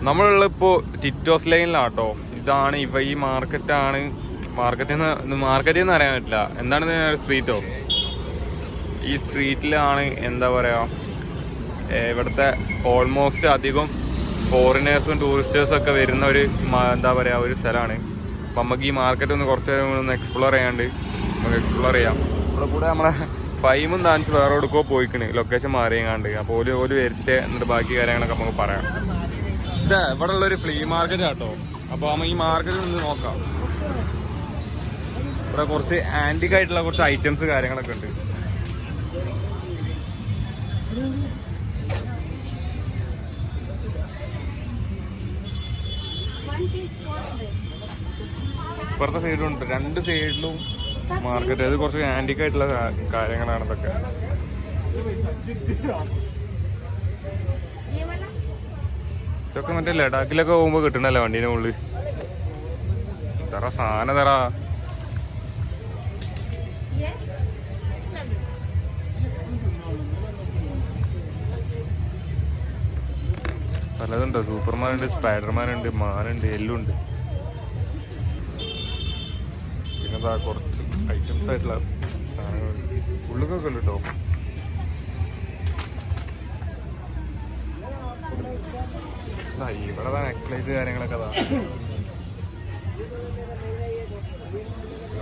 നമ്മളുള്ളപ്പോൾ ടിറ്റോസ് ലൈനിലാട്ടോ. ഇതാണ് ഈ മാർക്കറ്റാണ്. മാർക്കറ്റിൽ നിന്ന് അറിയാൻ പറ്റില്ല എന്താണ് സ്ട്രീറ്റോ. ഈ സ്ട്രീറ്റിലാണ് എന്താ പറയുക ഇവിടുത്തെ ഓൾമോസ്റ്റ് അധികം ഫോറിനേഴ്സും ടൂറിസ്റ്റേഴ്സും ഒക്കെ വരുന്ന ഒരു എന്താ പറയുക ഒരു സ്ഥലമാണ്. അപ്പം നമുക്ക് ഈ മാർക്കറ്റ് ഒന്ന് കുറച്ച് ഒന്ന് എക്സ്പ്ലോർ ചെയ്യാണ്ട് നമുക്ക് എക്സ്പ്ലോർ ചെയ്യാം. നമ്മുടെ കൂടെ നമ്മളെ ഫൈമും താനിച്ച് വേറെ എവിടെക്കോ പോയിക്കണ്, ലൊക്കേഷൻ മാറിയങ്ങാണ്ട്. അപ്പോൾ ഒരു വരട്ടെ എന്നിട്ട് ബാക്കി കാര്യങ്ങളൊക്കെ നമുക്ക് പറയാം. ഇതാ ഇവിടെ ഉള്ളൊരു ഫ്ലീ മാർക്കറ്റ് കേട്ടോ. അപ്പോൾ നമ്മൾ ഈ മാർക്കറ്റിൽ നിന്ന് നോക്കാം. ഇവിടെ കുറച്ച് ആൻറ്റിക് ആയിട്ടുള്ള കുറച്ച് ഐറ്റംസ് കാര്യങ്ങളൊക്കെ ഉണ്ട്. ഇപ്പുറത്തെ സൈഡിലും ഉണ്ട്, രണ്ട് സൈഡിലും മാർക്കറ്റ്. അത് കുറച്ച് ആൻറ്റിക് ആയിട്ടുള്ള കാര്യങ്ങളാണ് ഇതൊക്കെ. ഇതൊക്കെ മറ്റേ ലഡാക്കിലൊക്കെ പോകുമ്പോ കിട്ടണല്ലോ വണ്ടീനെ ഉള്ളിൽ. തറ സാധനം തറ പലതുണ്ട്. സൂപ്പർമാൻ ഉണ്ട്, സ്പൈഡർമാൻ ഉണ്ട്, മാനുണ്ട്, എല്ലാം ഉണ്ട്. പിന്നെ കുറച്ച് ഐറ്റംസ് ആയിട്ടുള്ള സാധനങ്ങളുണ്ട്. ഉള്ളിലൊക്കെ ഉണ്ട് കേട്ടോ. ഇവിടെ നെക്ലേസ് കാര്യങ്ങളൊക്കെ അതാ.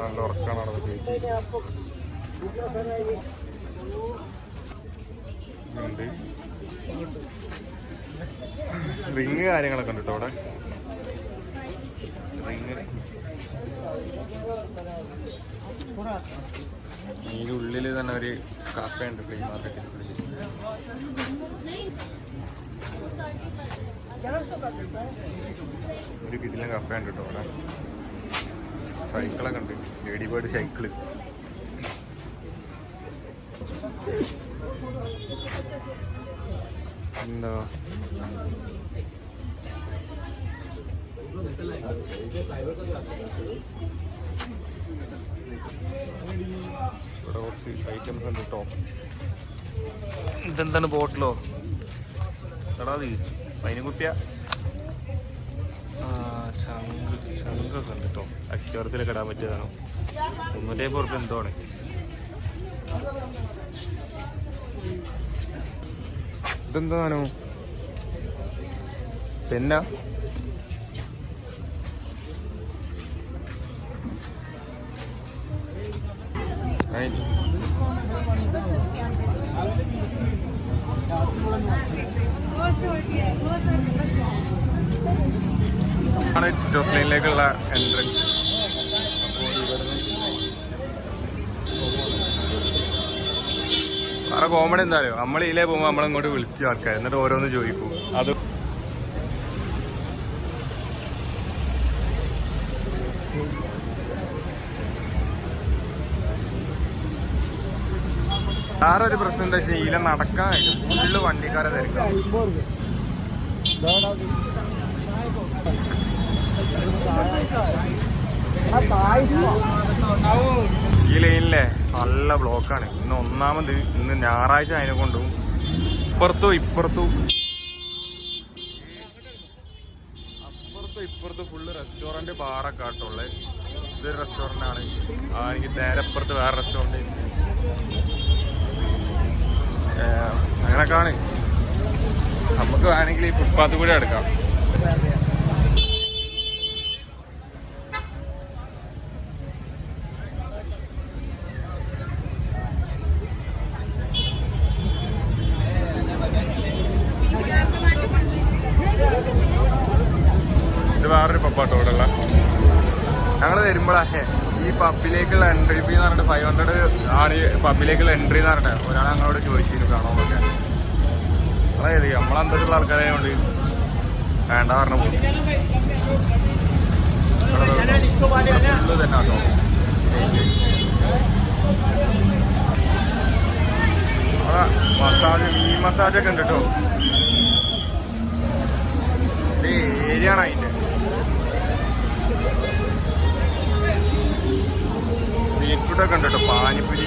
നല്ല ഉറക്കാണ് അവിടെ ചേച്ചി ഉണ്ട്. റിങ് കാര്യങ്ങളൊക്കെ ഉണ്ട് കേട്ടോ അവിടെ. റിങ് ഇതിനുള്ളിൽ തന്നെ ഒരു കാഫേ ഉണ്ട് ഫ്ലീ മാർക്കറ്റിൽ. ഒരു കിടിലൻ കഫേ ഉണ്ട് കേട്ടോ അവിടെ. സൈക്കിളൊക്കെ ഉണ്ട്, ലേഡി ബേർഡ് സൈക്കിള്. എന്താ ഇവിടെ കുറച്ച് ഐറ്റംസ് ഉണ്ട് കേട്ടോ. ഇതെന്താണ് ബോട്ടിലോ എടാ അതിന് കുപ്പിയ. ശംഖൊക്കെ ഉണ്ട് കേട്ടോ. അക്യൂറത്തിലൊക്കെ ഇടാൻ പറ്റിയതാണോ. 350 ഉറുപ്പിക എന്തോ ആണ്. ഇതെന്താണോ പെന്നാ. ആണ് ജോസ്ലൈനിലേക്കുള്ള എൻട്രൻസ്. വേറെ കോമഡി എന്താ അറിയോ, നമ്മൾ ഇതിലേ പോകുമ്പോൾ നമ്മളിങ്ങോട്ട് വിളിക്കും ആൾക്കാർ, എന്നിട്ട് ഓരോന്ന് ചോദിക്കും. അത് വേറെ ഒരു പ്രശ്നം എന്താ വെച്ചാൽ ഇതിലെ നടക്കാൻ കഴിയും. ഫുള്ള് വണ്ടിക്കാരെ തിരക്കാം. ഈ ലൈനിലെ നല്ല ബ്ലോക്കാണ്. ഇന്ന് ഒന്നാമത് ഇന്ന് ഞായറാഴ്ച അതിനെ കൊണ്ടും ഇപ്പുറത്തും ഇപ്പുറത്തും ഫുള്ള് റെസ്റ്റോറന്റ് ബാറൊക്കെ ആട്ടുള്ളത്. ഇതൊരു റെസ്റ്റോറന്റ് ആണ്. എനിക്ക് നേരെ അപ്പുറത്ത് വേറെ റെസ്റ്റോറന്റ് അങ്ങനെയൊക്കെയാണ്. നമുക്ക് വേണമെങ്കിൽ ഈ ഫുട്പാത്ത് കൂടെ എടുക്കാം. ഇത് വേറൊരു പബ്ബാട്ടോ ഇവിടെ ഉള്ള. ഞങ്ങൾ വരുമ്പോഴേ ഈ പബ്ബിലേക്കുള്ള എൻട്രി ഫീ എന്ന് പറഞ്ഞിട്ട് 500 ആണ് ഈ പബ്ബിലേക്കുള്ള എൻട്രി എന്ന് പറഞ്ഞിട്ട് ഒരാൾ ഞങ്ങളോട് ചോദിച്ചിരുന്നു കാണോന്നൊക്കെ. അതായത് നമ്മളന്തരമുള്ള ആൾക്കാരായതുകൊണ്ട് വേണ്ട പറഞ്ഞു പോകും. തന്നെ കേട്ടോ. അതാ മസാജ്, മീൻ മസാജൊക്കെ ഉണ്ട് കേട്ടോ. ഇത് ഏരിയ ആണ് അതിൻ്റെ. സ്ട്രീറ്റ് ഫുഡൊക്കെ ഉണ്ട് കേട്ടോ. പാനിപ്പുരി,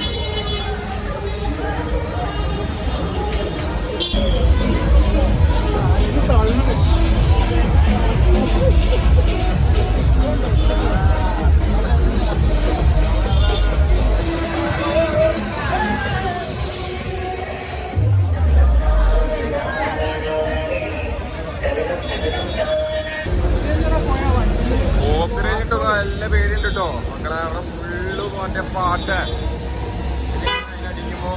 കഴിഞ്ഞിട്ടൊക്കെ നല്ല പേരുണ്ട് കേട്ടോ മക്കളെ. അവിടെ ഫുള്ള് മറ്റേ പാട്ട് അടിക്കുമ്പോ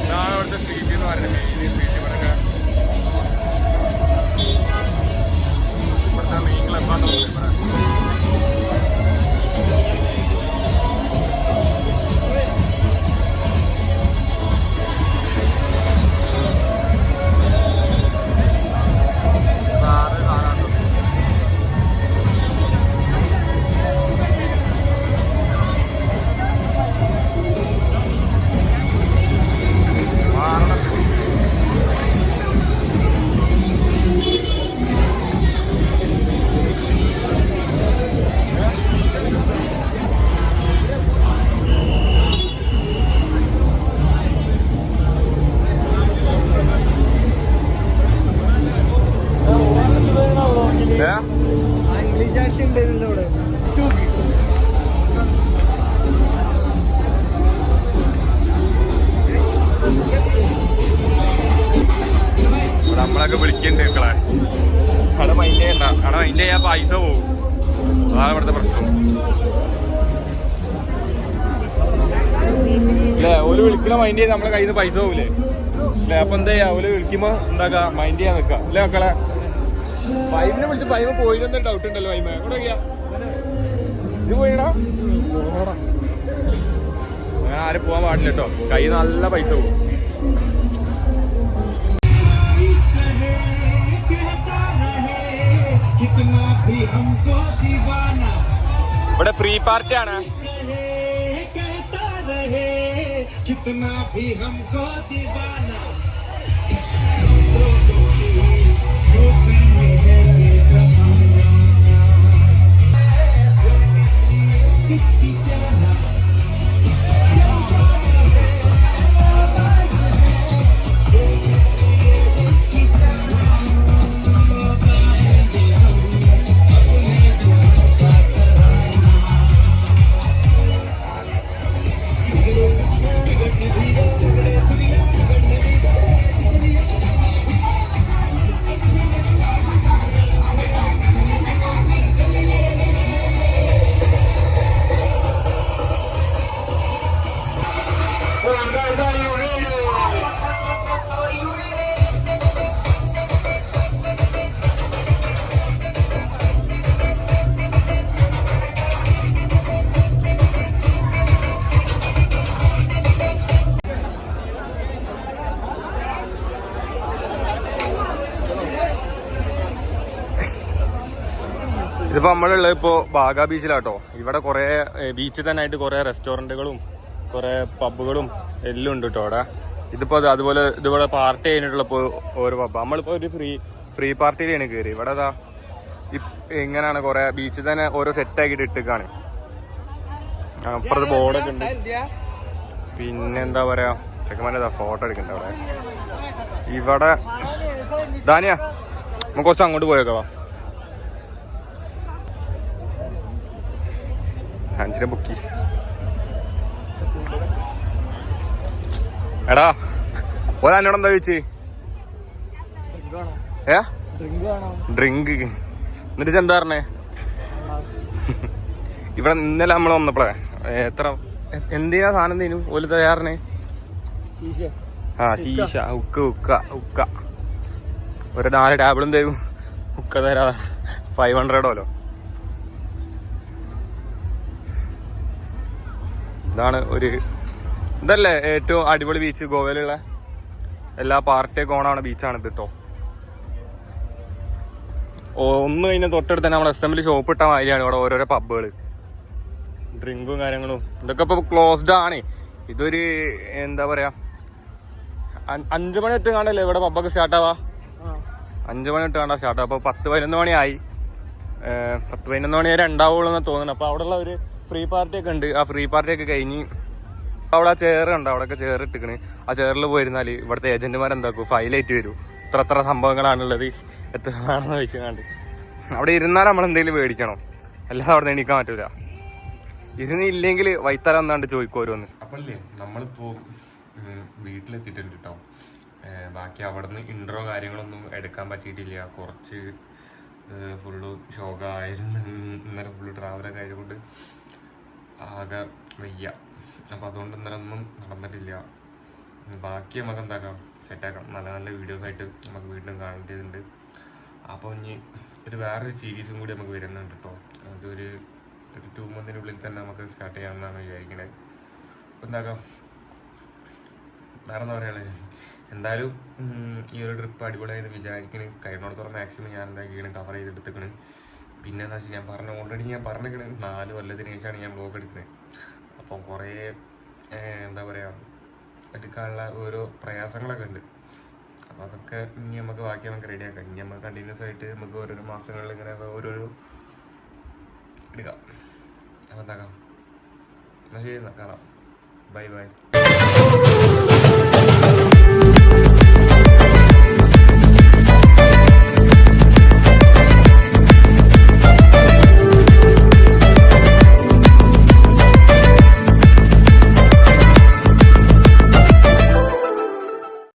ഇതാണ് അവിടുത്തെ സ്ട്രീറ്റ് എന്ന് പറയുന്നത്. മെയിൻ സ്ട്രീറ്റ് ഇവിടുത്തെ മെയിൻ ക്ലബ്ബാന്ന് പറയുന്നത്. നമ്മളൊക്കെ വിളിക്കണ്ട് മക്കളെ. അവിടെ മൈൻഡ് ചെയ്യണ്ട, അവിടെ മൈൻഡ് ചെയ്യാൻ പൈസ പോവും. അതാണ് ഇവിടുത്തെ പ്രശ്നം അല്ലേ. ഓല് വിളിക്കണ മൈൻഡ് ചെയ്ത് നമ്മളെ കയ്യിൽ നിന്ന് പൈസ പോവില്ലേ അല്ലേ. അപ്പൊ എന്താ ചെയ്യാ, ഓല് വിളിക്കുമ്പോ എന്താക്കാ മൈൻഡ് ചെയ്യാൻ നിൽക്കാം അല്ലേ മക്കളെ. ഫൈവിനെ വിളിച്ച് ഫൈവ് പോയില്ലെന്ന് ഡൗട്ട് ഉണ്ടല്ലോ. ഫൈവ് എവിടെയൊക്കെയാ ഇത് പോയിടാ. അങ്ങനെ ആരും പോകാൻ പാടില്ല കേട്ടോ, കയ്യിൽ നല്ല പൈസ പോകും. ഇവിടെ ഫ്രീ പാർട്ടി ആണ്. ഇതിപ്പോ നമ്മളുള്ളത് ഇപ്പോ ബാഗ ബീച്ചിലാട്ടോ. ഇവിടെ കുറെ ബീച്ചിൽ തന്നെ ആയിട്ട് കുറെ റെസ്റ്റോറന്റുകളും കുറെ പബ്ബുകളും എല്ലാം ഉണ്ട് കേട്ടോ അവിടെ. ഇതിപ്പോ അതുപോലെ ഇതുപോലെ പാർട്ടി കഴിഞ്ഞിട്ടുള്ളപ്പോ ഓരോ പബ്ബ്. നമ്മളിപ്പോ ഒരു ഫ്രീ പാർട്ടിയിലാണ് കയറി. ഇവിടെ അതാ ഇങ്ങനെയാണ് കുറെ ബീച്ചിൽ തന്നെ ഓരോ സെറ്റ് ആക്കിയിട്ട് ഇട്ടിക്കാണ്. അപ്പുറത്ത് ബോർഡൊക്കെ ഉണ്ട്. പിന്നെന്താ പറയാ, ചെക്കന്മാരെ ഫോട്ടോ എടുക്കണ്ട അവിടെ. ഇവിടെ ദാനിയ നമുക്ക് കുറച്ച് അങ്ങോട്ട് പോയേക്കാ. അഞ്ചിനെ ബുക്കി എടാ. ഓരോ എന്നോട് എന്താ ചോദിച്ച് ഡ്രിങ്ക് എന്നിട്ട് എന്താ പറഞ്ഞേ. ഇവിടെ ഇന്നലെ നമ്മൾ വന്നപ്പോഴേ എത്ര എന്തിനാ സാധനം എന്തേനു ഓല് തയ്യാറിനെ. ശീശ ഉക്ക ഒരു 4 ടേബിളും തരും. ഉക്ക തരാ 500 ഇതാണ് ഒരു ഇതല്ലേ ഏറ്റവും അടിപൊളി ബീച്ച് ഗോവയിലുള്ള. എല്ലാ പാർട്ടിയൊക്കെ ഓണാണ് ബീച്ചാണ് ഇത് കേട്ടോ. ഒന്ന് കഴിഞ്ഞാൽ തൊട്ടടുത്ത് തന്നെ നമ്മുടെ എസ്എമ്മിൽ ഷോപ്പ് ഇട്ട മാതിരിയാണ് ഇവിടെ ഓരോരോ പബ്ബുകൾ. ഡ്രിങ്കും കാര്യങ്ങളും ഇതൊക്കെ ഇപ്പൊ ക്ലോസ്ഡ് ആണ്. ഇതൊരു എന്താ പറയാ 5 മണി തൊട്ട് കാണല്ലേ ഇവിടെ പബ്ബൊക്കെ സ്റ്റാർട്ടാവാ. 5 മണി തൊട്ട് കാണാൻ സ്റ്റാർട്ടാവും. അപ്പൊ 10-11 മണിയായി. 10-11 മണി വരെ ഉണ്ടാവുള്ളൂ എന്നാണ് തോന്നുന്നത്. അപ്പൊ അവിടെ ഉള്ള ഒരു ഫ്രീ പാർട്ടി ഒക്കെ ഉണ്ട്. ആ ഫ്രീ പാർട്ടി ഒക്കെ കഴിഞ്ഞ് അവിടെ ആ ചെയർ ഉണ്ട്, അവിടെയൊക്കെ ചെയർ ഇട്ടിക്കണ്. ആ ചെയറിൽ പോയിരുന്നാല് ഇവിടുത്തെ ഏജന്റുമാർ എന്താക്കും, ഫൈലായിട്ട് വരും. എത്ര സംഭവങ്ങളാണുള്ളത്, എത്രയാണെന്ന് വെച്ച് കണ്ട് അവിടെ ഇരുന്നാൽ നമ്മൾ എന്തെങ്കിലും മേടിക്കണം, അല്ലാതെ അവിടെ നിന്ന് എണീക്കാൻ പറ്റൂല. ഇരുന്നില്ലെങ്കിൽ വൈത്താല എന്നാണ്ട് ചോദിക്കുമോരോന്ന്. അപ്പല്ലേ നമ്മളിപ്പോൾ വീട്ടിലെത്തിയിട്ടുണ്ട് കേട്ടോ. ബാക്കി അവിടെ നിന്ന് ഇൻട്രോ കാര്യങ്ങളൊന്നും എടുക്കാൻ പറ്റിയിട്ടില്ല. കുറച്ച് ഫുള്ള് ഷോകായിരുന്നു. ഇന്നലെ ഫുള്ള് ട്രാവലൊക്കെ ആയതുകൊണ്ട് ആകെ വയ്യ. അപ്പം അതുകൊണ്ട് ഇന്നലെ ഒന്നും നടന്നിട്ടില്ല. ബാക്കി നമുക്ക് എന്താക്കാം, സെറ്റാക്കാം. നല്ല നല്ല വീഡിയോസായിട്ട് നമുക്ക് വീണ്ടും കാണേണ്ടതുണ്ട്. അപ്പോൾ ഇനി വേറൊരു സീരീസും കൂടി നമുക്ക് വരുന്നുണ്ട് കേട്ടോ. അതൊരു 2 മന്തിനുള്ളിൽ തന്നെ നമുക്ക് സ്റ്റാർട്ട് ചെയ്യാമെന്നാണ് വിചാരിക്കുന്നത്. അപ്പോൾ എന്താക്കാം, വേറെ എന്താ പറയുക, എന്തായാലും ഈ ഒരു ട്രിപ്പ് അടിപൊളിയായെന്ന് വിചാരിക്കണ്. കഴിയുന്നിടത്തോളം മാക്സിമം ഞാൻ എന്താക്കിയാണ് കവർ ചെയ്തെടുത്തേക്കണ്. പിന്നെ എന്താ വെച്ചാൽ ഓൾറെഡി ഞാൻ പറഞ്ഞിരിക്കണ് 4 കൊല്ലത്തിന് ശേഷമാണ് ഞാൻ വ്ലോഗ് എടുക്കുന്നത്. അപ്പം കുറേ എന്താ പറയുക, എടുക്കാനുള്ള ഓരോ പ്രയാസങ്ങളൊക്കെ ഉണ്ട്. അപ്പോൾ അതൊക്കെ ഇനി നമുക്ക് ബാക്കി നമുക്ക് റെഡിയാക്കാം. ഇനി നമുക്ക് കണ്ടിന്യൂസ് ആയിട്ട് നമുക്ക് ഓരോരോ മാസങ്ങളിൽ ഇങ്ങനെ ഓരോരോ എടുക്കാം. അപ്പോൾ എന്താക്കാം, എന്നാൽ ശരി, കാണാം. Bye bye.